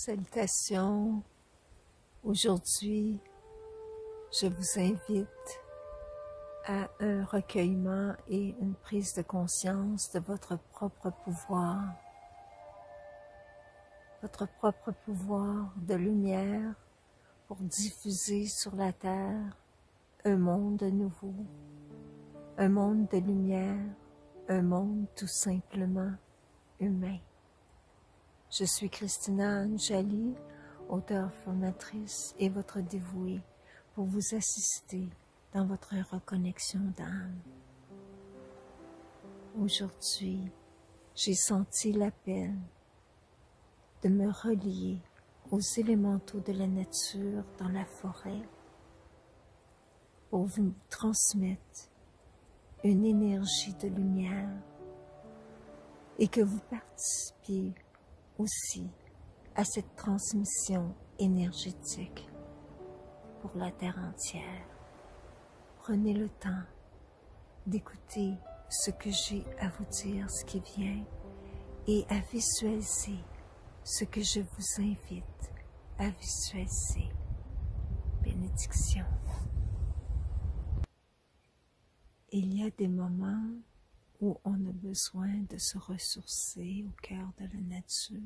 Salutations. Aujourd'hui, je vous invite à un recueillement et une prise de conscience de votre propre pouvoir de lumière pour diffuser sur la terre un monde nouveau, un monde de lumière, un monde tout simplement humain. Je suis Christina Anjali, auteure formatrice et votre dévouée pour vous assister dans votre reconnexion d'âme. Aujourd'hui, j'ai senti l'appel de me relier aux élémentaux de la nature dans la forêt pour vous transmettre une énergie de lumière et que vous participiez aussi à cette transmission énergétique pour la terre entière. Prenez le temps d'écouter ce que j'ai à vous dire, ce qui vient, et à visualiser ce que je vous invite à visualiser. Bénédiction. Il y a des moments où on a besoin de se ressourcer au cœur de la nature.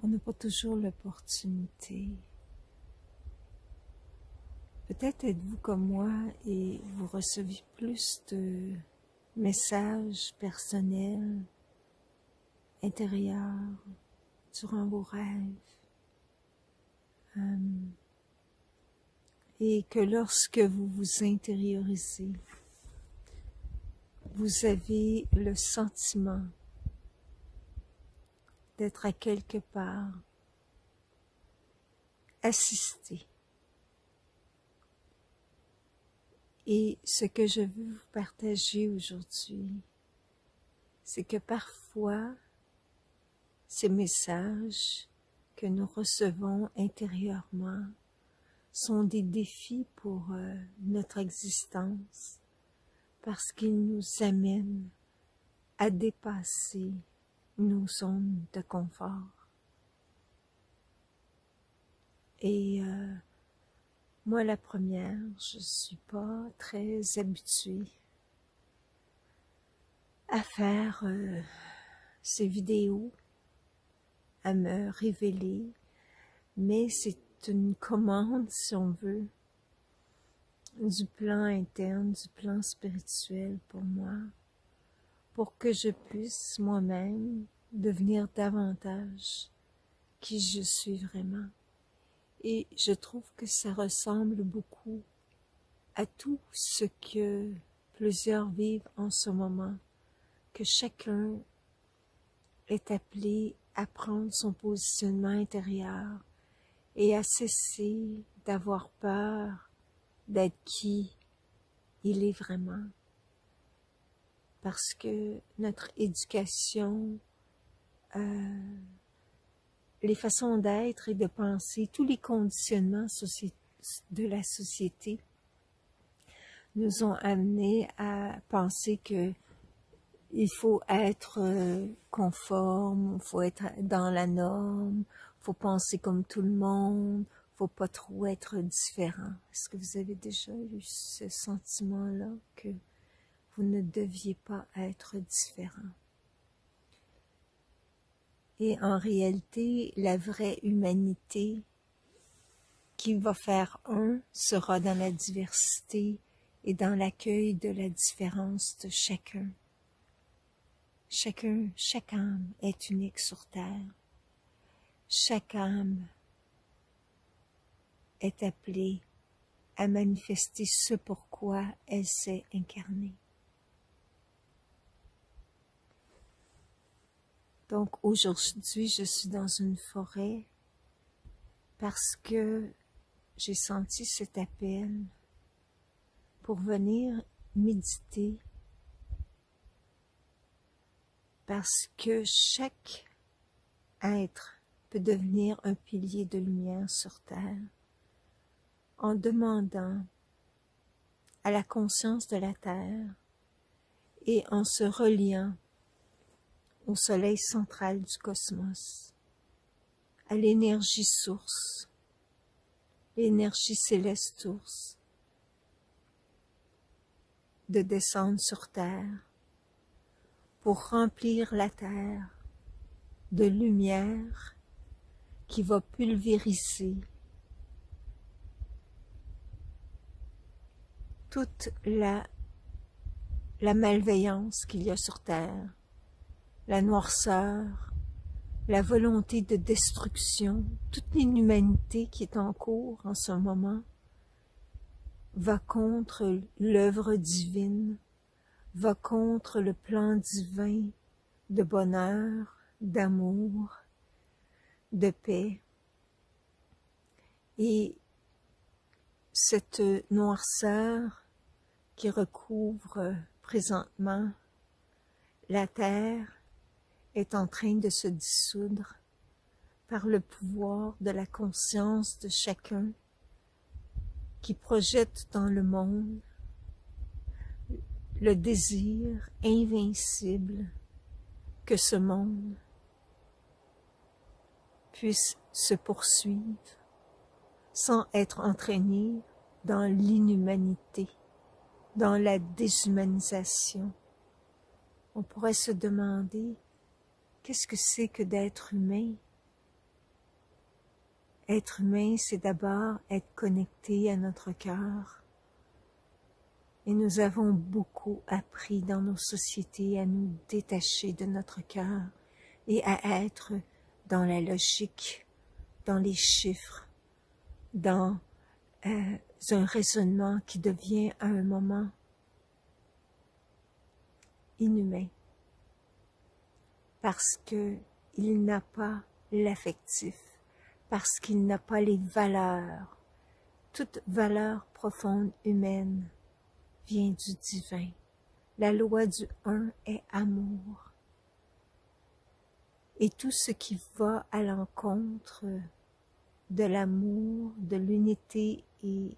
On n'a pas toujours l'opportunité. Peut-être êtes-vous comme moi et vous recevez plus de messages personnels, intérieurs, durant vos rêves. Et que lorsque vous vous intériorisez, vous avez le sentiment d'être à quelque part, assisté. Et ce que je veux vous partager aujourd'hui, c'est que parfois, ces messages que nous recevons intérieurement sont des défis pour notre existence, parce qu'ils nous amènent à dépasser nos zones de confort. Et moi, la première, je suis pas très habituée à faire ces vidéos, à me révéler, mais c'est une commande, si on veut, du plan interne, du plan spirituel pour moi, pour que je puisse moi-même devenir davantage qui je suis vraiment. Et je trouve que ça ressemble beaucoup à tout ce que plusieurs vivent en ce moment, que chacun est appelé à prendre son positionnement intérieur et à cesser d'avoir peur d'être qui il est vraiment. Parce que notre éducation, les façons d'être et de penser, tous les conditionnements de la société nous ont amenés à penser que il faut être conforme, il faut être dans la norme, il faut penser comme tout le monde, il ne faut pas trop être différent. Est-ce que vous avez déjà eu ce sentiment-là que vous ne deviez pas être différent? Et en réalité, la vraie humanité qui va faire un sera dans la diversité et dans l'accueil de la différence de chacun. Chaque âme est unique sur terre. Chaque âme est appelée à manifester ce pourquoi elle s'est incarnée. Donc aujourd'hui, je suis dans une forêt parce que j'ai senti cet appel pour venir méditer, parce que chaque être peut devenir un pilier de lumière sur terre en demandant à la conscience de la terre et en se reliant au soleil central du cosmos. à l'énergie source, l'énergie céleste source, de descendre sur terre pour remplir la terre de lumière qui va pulvériser toute la malveillance qu'il y a sur terre, la noirceur, la volonté de destruction, toute l'inhumanité qui est en cours en ce moment va contre l'œuvre divine, va contre le plan divin de bonheur, d'amour, de paix. Et cette noirceur qui recouvre présentement la terre est en train de se dissoudre par le pouvoir de la conscience de chacun qui projette dans le monde le désir invincible que ce monde puisse se poursuivre sans être entraîné dans l'inhumanité, dans la déshumanisation. On pourrait se demander, qu'est-ce que c'est que d'être humain? Être humain, c'est d'abord être connecté à notre cœur. Et nous avons beaucoup appris dans nos sociétés à nous détacher de notre cœur et à être dans la logique, dans les chiffres, dans un raisonnement qui devient à un moment inhumain, parce qu'il n'a pas l'affectif, parce qu'il n'a pas les valeurs. Toute valeur profonde humaine vient du divin. La loi du un est amour. Et tout ce qui va à l'encontre de l'amour, de l'unité et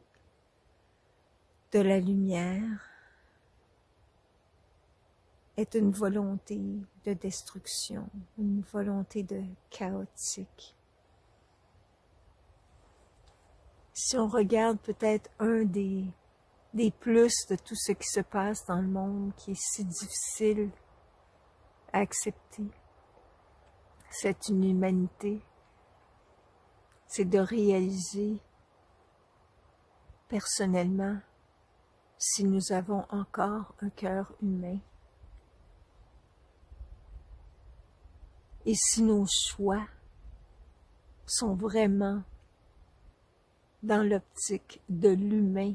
de la lumière est une volonté de destruction, une volonté de chaotique. Si on regarde peut-être un des plus de tout ce qui se passe dans le monde qui est si difficile à accepter, cette inhumanité, c'est de réaliser personnellement si nous avons encore un cœur humain et si nos choix sont vraiment dans l'optique de l'humain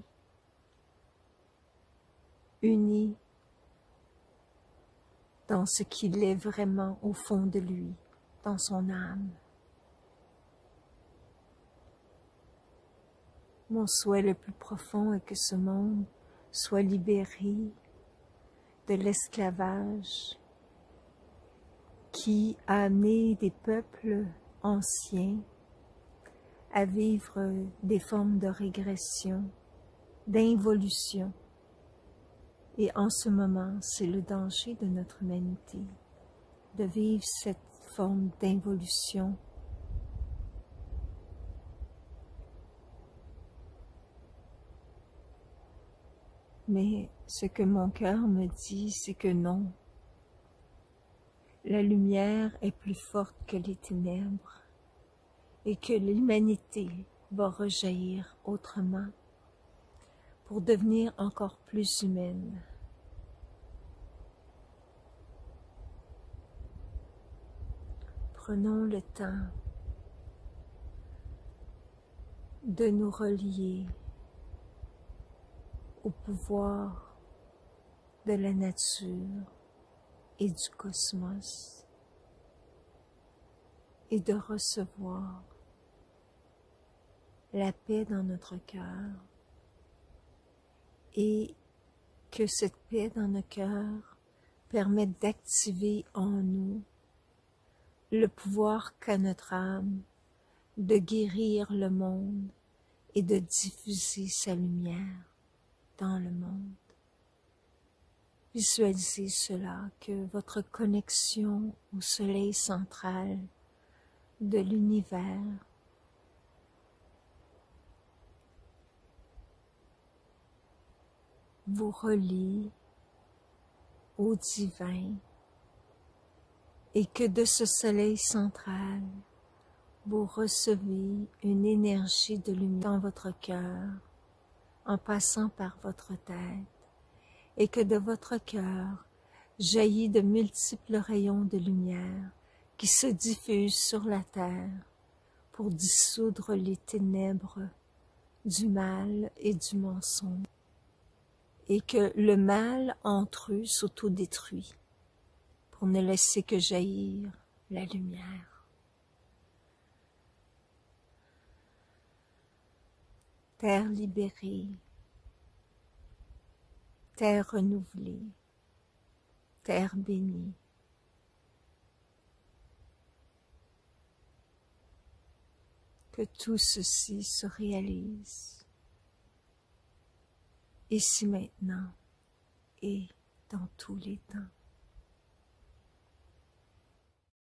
uni dans ce qu'il est vraiment au fond de lui, dans son âme. Mon souhait le plus profond est que ce monde soit libéré de l'esclavage qui a amené des peuples anciens à vivre des formes de régression, d'involution. Et en ce moment, c'est le danger de notre humanité, de vivre cette forme d'involution. Mais ce que mon cœur me dit, c'est que non. La lumière est plus forte que les ténèbres et que l'humanité va rejaillir autrement pour devenir encore plus humaine. Prenons le temps de nous relier au pouvoir de la nature et du cosmos et de recevoir la paix dans notre cœur et que cette paix dans nos cœurs permette d'activer en nous le pouvoir qu'a notre âme de guérir le monde et de diffuser sa lumière dans le monde. Visualisez cela, que votre connexion au soleil central de l'univers vous relie au divin et que de ce soleil central, vous recevez une énergie de lumière dans votre cœur en passant par votre tête et que de votre cœur jaillit de multiples rayons de lumière qui se diffusent sur la terre pour dissoudre les ténèbres du mal et du mensonge et que le mal entre eux s'autodétruit pour ne laisser que jaillir la lumière. Terre libérée, terre renouvelée, terre bénie. Que tout ceci se réalise, ici maintenant et dans tous les temps.